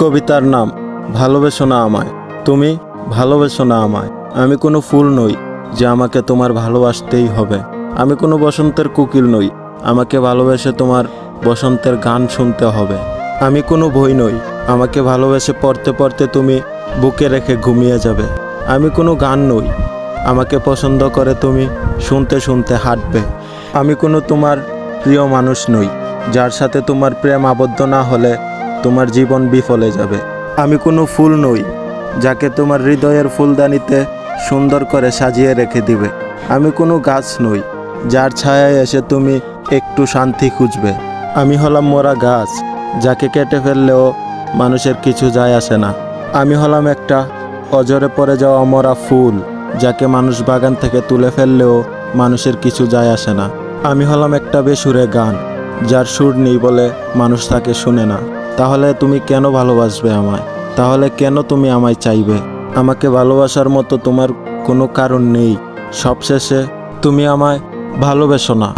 কবিতার নাম ভালোবেসো না আমায়, তুমি ভালোবেসো না আমায়। আমি কোনো ফুল নই যে আমাকে তোমার ভালোবাসতেই হবে। আমি কোনো বসন্তের কোকিল নই, আমাকে ভালোবেসে তোমার বসন্তের গান শুনতে হবে। আমি কোনো বই নই, আমাকে ভালোবেসে পড়তে পড়তে তুমি বুকে রেখে ঘুমিয়ে যাবে। আমি কোনো গান নই, আমাকে পছন্দ করে তুমি শুনতে শুনতে হাঁটবে। আমি কোনো তোমার প্রিয় মানুষ নই, যার সাথে তোমার প্রেম আবদ্ধ না হলে তোমার জীবন বিফলে যাবে। আমি কোনো ফুল নই, যাকে তোমার হৃদয়ের ফুলদানিতে সুন্দর করে সাজিয়ে রেখে দিবে। আমি কোনো গাছ নই, যার ছায়ায় এসে তুমি একটু শান্তি খুঁজবে। আমি হলাম মরা গাছ, যাকে কেটে ফেললেও মানুষের কিছু যায় আসে না। আমি হলাম একটা অঝরে পড়ে যাওয়া মরা ফুল, যাকে মানুষ বাগান থেকে তুলে ফেললেও মানুষের কিছু যায় আসে না। আমি হলাম একটা বেসুরে গান, যার সুর নেই বলে মানুষ তাকে শুনে না। তাহলে তুমি কেন ভালোবাসবে আমায়? তাহলে কেন তুমি আমায় চাইবে? আমাকে ভালোবাসার মতো তোমার কোনো কারণ নেই। সবশেষে তুমি আমায় ভালোবেসো না।